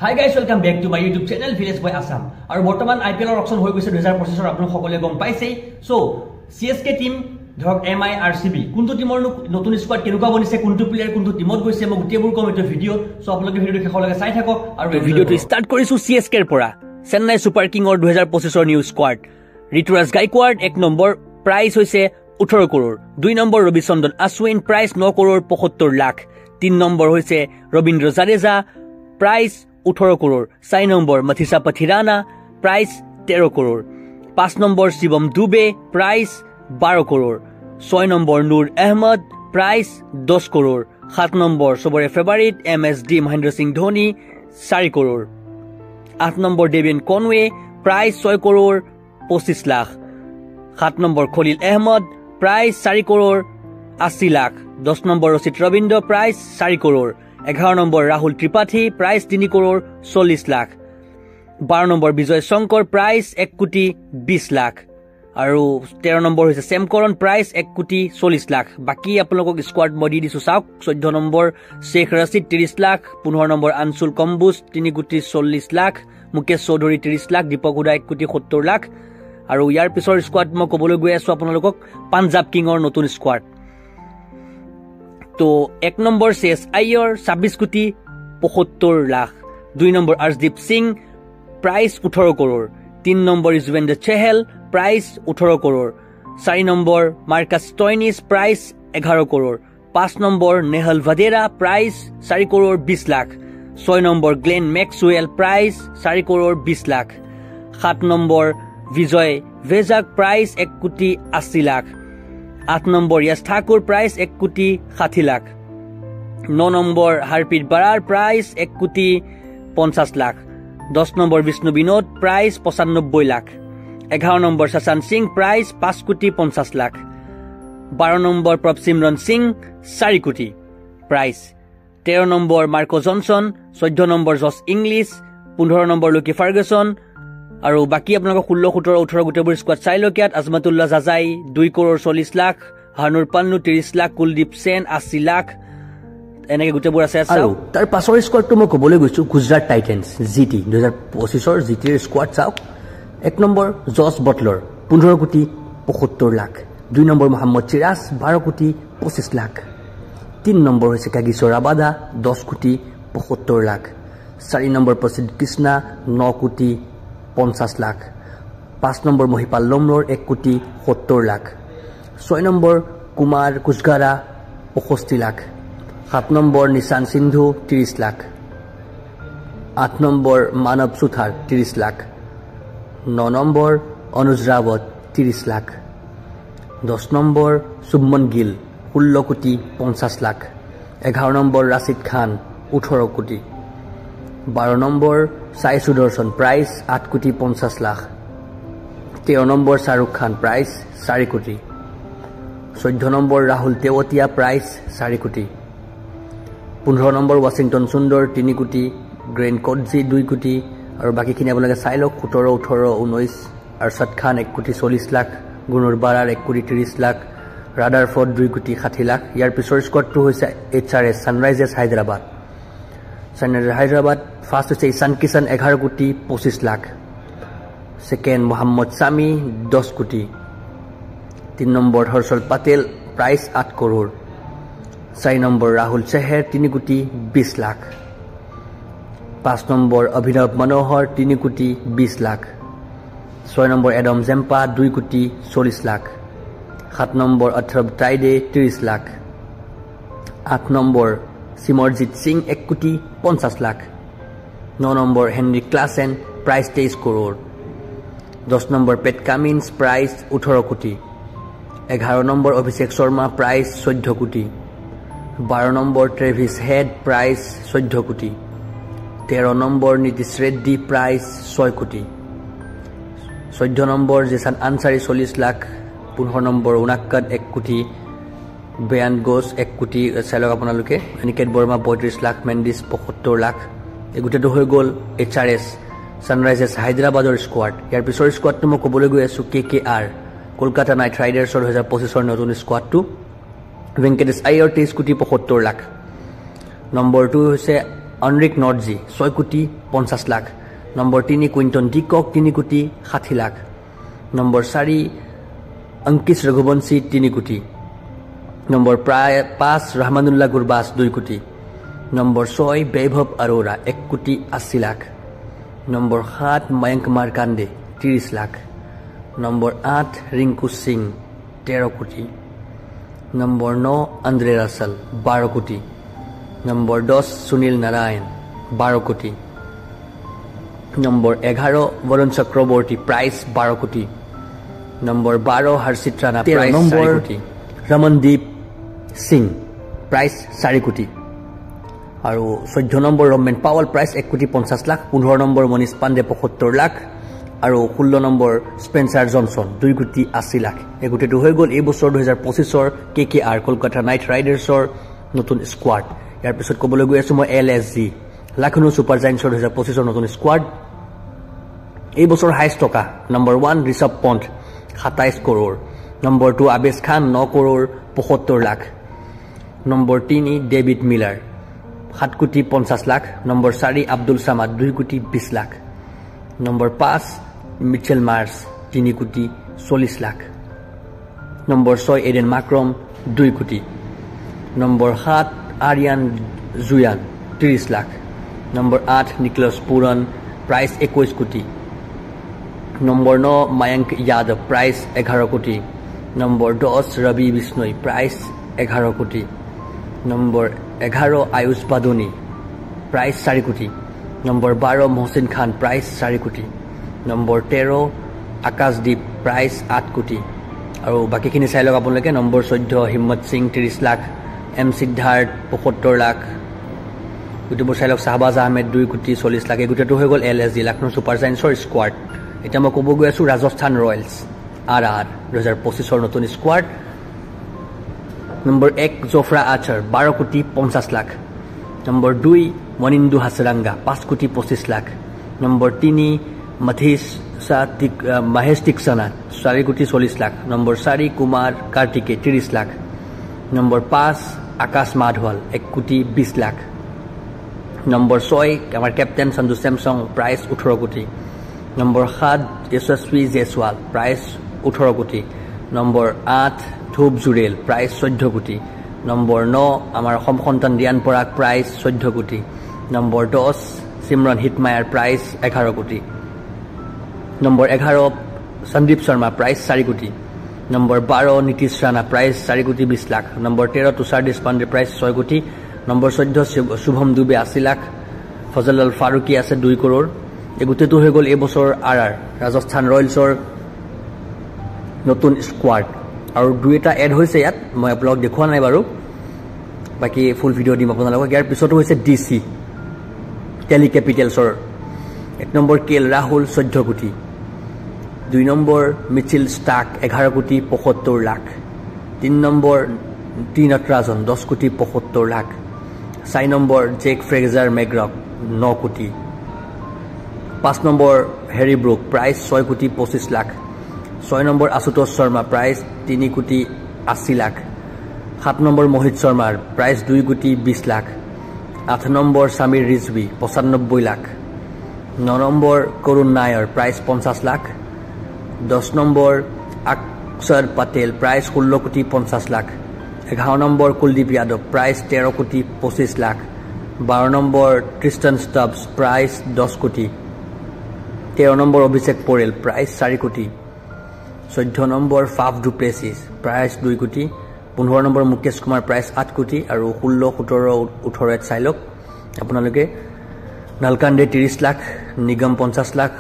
Hi guys, welcome back to my YouTube channel Village Boy Assam. Our বৰ্তমান IPL auction হৈ গৈছে 2025 আপোনাক সকলোৱে গম পাইছে। সো CSK টিম ধৰক MI RCB কোনটো টিমৰ নতুন স্কোৱাড কেনেকুৱা বনিছে কোনটো প্লেয়াৰ কোনটো টিমত গৈছে মই গুটেবোৰ কমেন্টৰ ভিডিও সো আপোনালোকে ভিডিওটো শেষলৈকে চাই থাকক আৰু ভিডিওটো ষ্টাৰ্ট কৰিছো CSK ৰ পৰা। চেন্নাই সুপাৰ কিংৰ 2025 ৰ new squad Ruturaj Gaikwad 1 number price হৈছে 18 crore, 2 number Ravichandran Ashwin price 9 crore 75 lakh, 3 number হৈছে Ravindra Jadeja price 18 crore, 4 number Matheesha Pathirana price 13 crore, 5 number Shivam Dube price 12 crore, 6 number Noor Ahmad price 10 crore, 7 number সবৰে favourite MSD Mahendra Singh Dhoni 4 crore, 8 number Devon Conway price 6 crore 25 lakh, 7 number Khaleel Ahmed price 4 crore 80 lakh, 10 number Rachin Ravindra price 4 crore, 11 number Rahul Tripathi price 3 crore 40 lakh, 12 number Vijay Shankar price 1 কোটি 20 লাখ আৰু 13 number হৈছে সেমকৰণ price 1 কোটি 40 লাখ। বাকি আপোনালোকক squad মই দি দিছো চাওক। 14 নম্বৰ শেখ ৰশিদ 30 লাখ, 15 নম্বৰ আনসুল কম্বুজ 3 কোটি 40 লাখ, মুকেশ চৌধুৰী 30 লাখ, দীপক হুডা 1 কোটি 70 লাখ আৰু ইয়াৰ পিছৰ স্কোৱাড মই ক'বলৈ গৈ আছো আপোনালোকক পাঞ্জাব কিংৰ নতুন স্কোৱাড। তো 1 নম্বৰ শেষ আইয়ৰ 26 কোটি 75 lakh, 2 number Arshdeep Singh price 18 crore, 3 number Yuzvendra Chahal price 18 crore, 4 number Marcus Stoinis price 11 crore, 5 number Nehal Wadhera price 4 crore 20 lakh, 6 number Glenn Maxwell price 4 crore 20 lakh, 7 number Vijay Vyshak price 1 কোটি 80 লাখ, 8 নম্বৰ য়শ ঠাকুৰ প্ৰাইস 1 কোটি 60 লাখ, 9 নম্বৰ হাৰপ্ৰীত বাৰাৰ প্ৰাইস 1 কোটি 50 lakh, 10 number Vishnu Vinod price 95 lakh, 11 number Shashank Singh price 5 কোটি 50 লাখ, 12 নম্বৰ প্ৰভসিমৰন সিং 4 কোটি price, 13 number Marco Jansen, 14 number Josh Inglis, 15 number Lockie Ferguson আৰু বাকি আপোনালোকক 16, 17, 18 গোটেইবোৰ squad চাই লকিয়াত আজমাতুল্লাহ জাজাই 2 কৰোৰ 40 লাখ, হানুৰ পান্নু 30 লাখ, কুলদীপ সেন 80 লাখ এনেকে গোটেইবোৰ আছে। আৰু তাৰ পাছৰ স্কোৱাডটো মই ক'বলৈ গৈছো গুজৰাট টাইটেন্স GT 2025 ৰ GTৰ স্কোৱাড চাওক। 1 নম্বৰ জছ বটলৰ 15 কোটি 75 লাখ, 2 নম্বৰ মোহাম্মদ চিৰাজ 12 কোটি 25 লাখ, 3 নম্বৰ হৈছে কাগিছৰ আবাদা 10 কোটি 75 লাখ, 4 নম্বৰ প্ৰসিদ্ধ কৃষ্ণা 9 কোটি 50 লাখ, 5 নম্বৰ মহিপাল লমৰৰ 1 কোটি 70 লাখ, 6 নম্বৰ কুমাৰ কুছগাৰা 65 লাখ, 7 নম্বৰ নিশান সিন্ধু 30 লাখ, 8 নম্বৰ মানৱ সুথাৰ 30 লাখ, 9 নম্বৰ অনুজ ৰাৱত 30 লাখ, 10 নম্বৰ শুভমন গিল 16 কোটি 50 লাখ, 11 নম্বৰ ৰাছিদ খান 18 কোটি, 12 নম্বৰ সাই সুদৰ্শন প্ৰাইস 8 কোটি 50 লাখ, 13 নম্বৰ শাহৰুখ খান প্ৰাইস 4 কোটি, 14 নম্বৰ ৰাহুল তেওতিয়া প্ৰাইস 4 কোটি, 15 নম্বৰ ৱাশ্বিংটন সুন্দৰ 3 কোটি, গ্ৰেন কডজি 2 কোটি আৰু বাকিখিনি আপোনালোকে চাই লওক। 17, 18, 19 আৰশাদ খান 1 কোটি 40 লাখ, গুণৰ বাৰাৰ 1 কোটি 30 লাখ, ৰাডাৰফৰ্ড 2 কোটি 60 লাখ। ইয়াৰ পিছৰ স্কোৱাডটো হৈছে HRS Sunrisers Hyderabad. Hyderabad first হৈছে ঈশান কিষাণ 11 কোটি 25 লাখ, সেকেন্ড মোহাম্মদ সামি 10 কোটি, 3 number Harshal Patel price 8 crore, 4 number Rahul Chahar 3 কোটি 20 লাখ, 5 নম্বৰ অভিনৱ মনোহৰ 3 কোটি 20 লাখ, 6 নম্বৰ এডম জেম্পা 2 কোটি 40 লাখ, 7 নম্বৰ অথৰব টাইডে 30 লাখ, 8 নম্বৰ সিমৰজিৎ সিং 1 কোটি 50 lakh, 9 number Heinrich Klaasen price 23 crore, 10 number Pat Cummins price 18 কোটি, 11 নম্বৰ অভিষেক শৰ্মা প্ৰাইস 14 কোটি, 12 নম্বৰ ট্ৰেভিছ হেড প্ৰাইস 14 কোটি, 13 নম্বৰ নীতিশ ৰেড্ডি প্ৰাইস 6 কোটি, 14 নম্বৰ জেছান আনসাৰী 40 লাখ, 15 নম্বৰ উনাক্কাদ 1 কোটি, বেয়ান গোছ 1 কোটি চালক আপোনালোকে, অনিকেত বৰ্মা 35 লাখ, মেণ্ডিছ 75 লাখ। এই গোটেইটো হৈ গ'ল HRS ছানৰাইজাৰ্ছ হায়দৰাবাদৰ স্কোৱাড। ইয়াৰ পিছৰ স্কোৱাডটো মই ক'বলৈ গৈ আছো KKR কলকাতা নাইট ৰাইডাৰ্ছৰ 2025 নতুন স্কোৱাডটো। ভেংকটেশ আয়াৰ 23 কোটি 75 লাখ, নম্বৰ 2 হৈছে অনৰিক নৰ্জি 6 কোটি 50 লাখ নম্বৰ 3 কুইণ্টন ডিকক 3 কোটি 60 লাখ নম্বৰ 4 অংকিশ ৰঘুবংশী 3 কোটি নম্বৰ 5 ৰহমানুল্লাহ গুৰবাস 2 কোটি নম্বৰ 6 বৈভৱ আৰোৰা 1 কোটি 80 লাখ নম্বৰ 7 ময়ংক মাৰ্কাণ্ডে 30 লাখ নম্বৰ 8 ৰিংকু সিং 13 কোটি নম্বৰ 9 আন্দ্ৰে ৰাসেল 12 কোটি নম্বৰ 10 সুনীল নাৰায়ণ 12 কোটি নম্বৰ 11 বৰুণ চক্ৰৱৰ্তী প্ৰাইচ 12 কোটি নম্বৰ 12 হৰ্ষিত ৰাণা প্ৰাইচ 4 কোটি ৰমনদীপ সিং প্ৰাইচ 4 কোটি আৰু 14 নম্বৰ ৰমেন পাৱল প্ৰাইচ 1 কোটি 50 লাখ 15 নম্বৰ মনীষ পাণ্ডে 75 লাখ আৰু 16 নম্বৰ স্পেন্সাৰ জনসন 2 কোটি 80 লাখ এই গোটেটো হৈ গ'ল এই বছৰ 2025 ৰ কেকেআৰ কলকাতা নাইট ৰাইডাৰ্ছৰ নতুন স্কোৱাড ইয়াৰ পিছত ক'বলৈ গৈ আছো মই এলএছজি লখনৌ ছুপাৰ জায়ান্টছৰ 2025 ৰ নতুন স্কোৱাড এই বছৰ হাইষ্ট টকা নম্বৰ 1 ঋষভ পন্থ 27 কৰোৰ নম্বৰ 2 আবেশ খান 9 কৰোৰ 75 লাখ নম্বৰ 3 ডেভিড মিলাৰ 7 কোটি 50 লাখ নম্বৰ 4 আব্দুল সামাদ 2 কোটি 20 লাখ নম্বৰ 5 মিচেল মাৰ্স 3 কোটি 40 লাখ নম্বৰ 6 এডেন মাক্ৰম 2 কোটি নম্বৰ 7 আৰিয়ান জুয়ান 30 লাখ নম্বৰ 8 নিকলাস পুৰন প্ৰাইচ 21 কোটি নম্বৰ 9 মায়ংক যাদৱ প্ৰাইচ 11 কোটি নম্বৰ 10 ৰবি বিষ্ণই প্ৰাইচ 11 কোটি নম্বৰ 11 আয়ুষ বাদনী প্ৰাইচ 4 কোটি নম্বৰ 12 মহসিন খান প্ৰাইচ 4 কোটি নম্বৰ 13 আকাশদীপ প্ৰাইচ 8 কোটি আৰু বাকিখিনি চাই লওক আপোনালোকে নম্বৰ 14 হিম্মত সিং 30 লাখ এম সিদ্ধাৰ্থ 75 লাখ গুটেবোৰ চাই লওক শাহবাজ আহমেদ 2 কোটি 40 লাখ এই গুটেটো হৈ গ'ল এলএছজি লখনৌ ছুপাৰ জায়ান্টছৰ স্কোৱাড এতিয়া মই ক'ব গৈ আছো ৰাজস্থান ৰয়েলছ আৰআৰ 2025 ৰ নতুন স্কোৱাড নম্বৰ 1 জফৰা আচাৰ 12 কোটি 50 লাখ নম্বৰ 2 মনিন্দু হাছৰাংগা 5 কোটি 25 লাখ নম্বৰ 3 মহেশ টিকসানা 4 কোটি 40 লাখ নম্বৰ 4 কুমাৰ কাৰ্তিকে 30 লাখ নম্বৰ 5 আকাশ মাধৱাল 1 কোটি 20 লাখ নম্বৰ 6 আমাৰ কেপ্টেইন সঞ্জু চেমছং প্ৰাইচ 18 কোটি নম্বৰ 7 যশস্বী জয়সৱাল প্ৰাইচ 18 কোটি নম্বৰ 8 ধূপ জুৰেল প্ৰাইচ 14 কোটি নম্বৰ 9 আমাৰ অসম সন্তান ৰিয়ান পৰাগ প্ৰাইচ 14 কোটি নম্বৰ 10 সিমৰন হিটমায়াৰ প্ৰাইচ 11 কোটি নম্বৰ 11 সন্দীপ শৰ্মা প্ৰাইচ 4 কোটি নম্বৰ 12 নীতিশ ৰাণা প্ৰাইচ 4 কোটি 20 লাখ নম্বৰ 13 তুষাৰ দেশপাণ্ডে প্ৰাইচ 6 কোটি নম্বৰ 14 শুভম দুবে 80 লাখ ফজল আল ফাৰুকি আছে 2 কৰোৰ এই গোটেটো হৈ গ'ল এই বছৰ আৰআৰ ৰাজস্থান ৰয়েলছৰ নতুন স্কোৱাড আৰু দুইটা এড হৈছে ইয়াত মই আপোনালোকক দেখুৱা নাই বাৰু বাকি ফুল ভিডিঅ' দিম আপোনালোকক ইয়াৰ পিছতো হৈছে ডিসি টেলি কেপিটেলছৰ 1 নম্বৰ কেএল ৰাহুল 14 কোটি 2 নম্বৰ মিচেল ষ্টাক 11 কোটি 75 লাখ 3 নম্বৰ টি নটৰাজন 10 কোটি 75 লাখ 4 নম্বৰ জেক ফ্ৰেজাৰ মেগ্ৰক 9 কোটি 5 নম্বৰ হেৰি ব্ৰুক প্ৰাইচ 6 কোটি 25 লাখ 6 নম্বৰ আশুতোষ শৰ্মা প্ৰাইচ 3 কোটি 80 লাখ 7 নম্বৰ মোহিত শৰ্মাৰ প্ৰাইচ 2 কোটি 20 লাখ 8 নম্বৰ সামিৰ ৰিজভি 95 লাখ 9 নম্বৰ কৰুণ নায়াৰ প্ৰাইচ 50 লাখ 10 নম্বৰ অক্ষৰ পটেল প্ৰাইচ 16 কোটি 50 লাখ 11 নম্বৰ কুলদীপ যাদৱ প্ৰাইচ 13 কোটি 25 লাখ 12 নম্বৰ ট্ৰিস্টান ষ্টাবছ প্ৰাইচ 10 কোটি 13 নম্বৰ অভিষেক পৰেল প্ৰাইচ 4 কোটি 14 নম্বৰ ফাফ ডুপ্লেছিছ প্ৰাইচ 2 কোটি 15 নম্বৰ মুকেশ কুমাৰ প্ৰাইচ 8 কোটি আৰু 16 17 18 এত চাইলক আপোনালোকে নালকাণ্ডে 30 লাখ নিগম 50 লাখ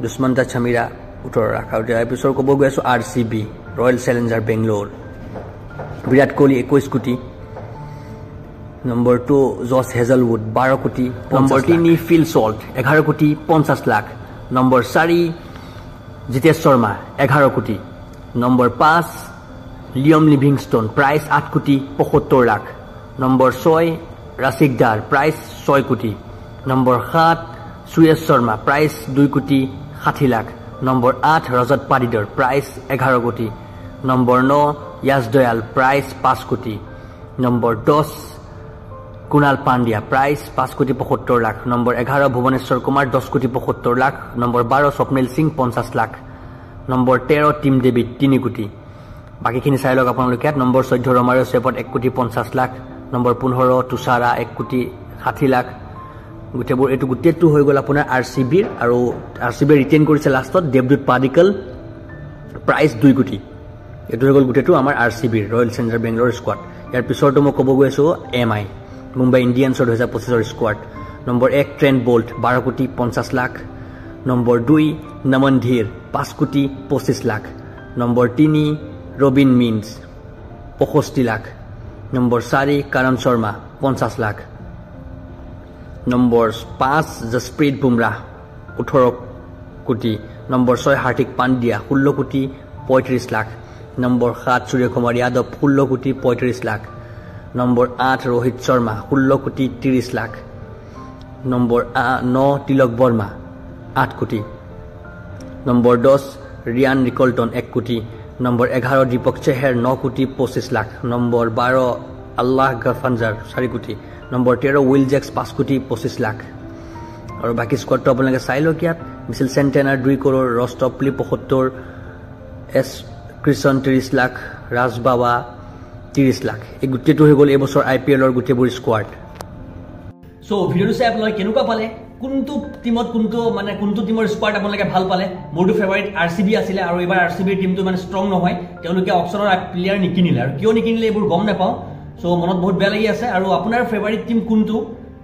দুষ্মন্তা চামিৰা 18 লাখ আৰু ইয়াৰ পিছৰ ক'ব গৈ আছো আৰসিবি ৰয়েল চ্যালেঞ্জাৰ বেংগলোৰ বিৰাট কোহলি 21 কোটি নম্বৰ 2 জছ হেজলউড 12 কোটি নম্বৰ 3 ফিল সল্ট 11 কোটি 50 লাখ নম্বৰ 4 জিতেশ শৰ্মা 11 কোটি নম্বৰ 5 লিয়ম লিভিংস্টোন প্ৰাইচ 8 কোটি 75 লাখ নম্বৰ 6 ৰাশিকদাৰ প্ৰাইচ 6 কোটি নম্বৰ 7 সুয়েশ শৰ্মা প্ৰাইচ 2 কোটি 60 লাখ নম্বৰ 8 ৰজত পাডিডৰ প্ৰাইচ 11 কোটি নম্বৰ 9 ইয়াজ দয়াল প্ৰাইচ 5 কোটি number 10 Krunal Pandya price 5,75 lakh. Number 11 Bhuvneshwar Kumar 10,75 lakh. Number 12 Swapnil Singh 50 lakh. Number 13 Tim David 3 কোটি। বাকীখিনি চাই লওক আপোনালোকে। Number 14 Romario Shepherd 1,50 lakh. Number 15 Thushara 1,60 lakh. গোটেইবোৰ এইটো গোটেইটো হৈ গ'ল আপোনাৰ RCBৰ আৰু RCB ৰিটেইন কৰিছে লাষ্টত দেৱদূত পাডিকল প্ৰাইজ 2 কোটি। এইটো হৈ গ'ল গোটেইটো আমাৰ RCBৰ ৰয়েল চেলেঞ্জাৰ বেংগলোৰ স্কোৱাড। ইয়াৰ পিছৰটো মই ক'ব গৈ আছোঁ MI মুম্বাই ইণ্ডিয়ানছৰ 2025 squad. Number 1 Trent Boult 12,50 lakh. Number 2 Naman Dhir 5,25 lakh. Number 3 Robin Minz 65 lakh. Number 4 Karn Sharma 50 lakh. Number 5 Jasprit Bumrah 18 কোটি। Number 6 Hardik Pandya 16,35 lakh. Number 7 Suryakumar Yadav 16,35 lakh. Number 8 Rohit Sharma 16,30 lakh. Number 9 Tilak Varma 8 কোটি। নম্বৰ 10 ৰিয়ান ৰিকলটন 1 কোটি। নম্বৰ 11 দীপক চেহেৰ 9,25 লাখ। নম্বৰ 12 আল্লাহ গফঞ্জাৰ 4 কোটি। Number 13 Will Jacks 5,25 lakh. আৰু বাকী স্কোৱাডটো আপোনালোকে চাই লওক। ইয়াত Mitchell Santner 2 crore, Reece Topley 75, S Krishna 30 lakh, Raj Bawa 30 lakh. এই গোটেইটো হৈ গ'ল এইবছৰ IPLৰ গোটেইবোৰ স্কোৱাড। চ' ভিডিঅ'টো চাই আপোনালোকে কেনেকুৱা পালে? কোনটো টিমত কোনটো টিমৰ স্কোৱাড আপোনালোকে ভাল পালে? মোৰটো ফেভাৰিট RCB আছিলে আৰু এইবাৰ RCBৰ টিমটো মানে ষ্ট্ৰং নহয়। তেওঁলোকে অপশ্যনৰ প্লেয়াৰ নিকিনিলে আৰু কিয় নিকিনিলে এইবোৰ গম নাপাওঁ। চ' মনত বহুত বেয়া লাগি আছে। আৰু আপোনাৰ ফেভাৰিট টিম কোনটো?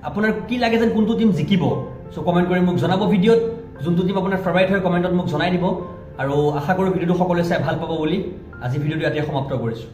আপোনাৰ কি লাগে যেন কোনটো টিম জিকিব? চ' কমেণ্ট কৰি মোক জনাব। ভিডিঅ'ত যোনটো টিম আপোনাৰ ফেভাৰিট হয় কমেণ্টত মোক জনাই দিব। আৰু আশা কৰোঁ ভিডিঅ'টো সকলোৱে চাই ভাল পাব বুলি আজি ভিডিঅ'টো ইয়াতে সমাপ্ত কৰিছোঁ।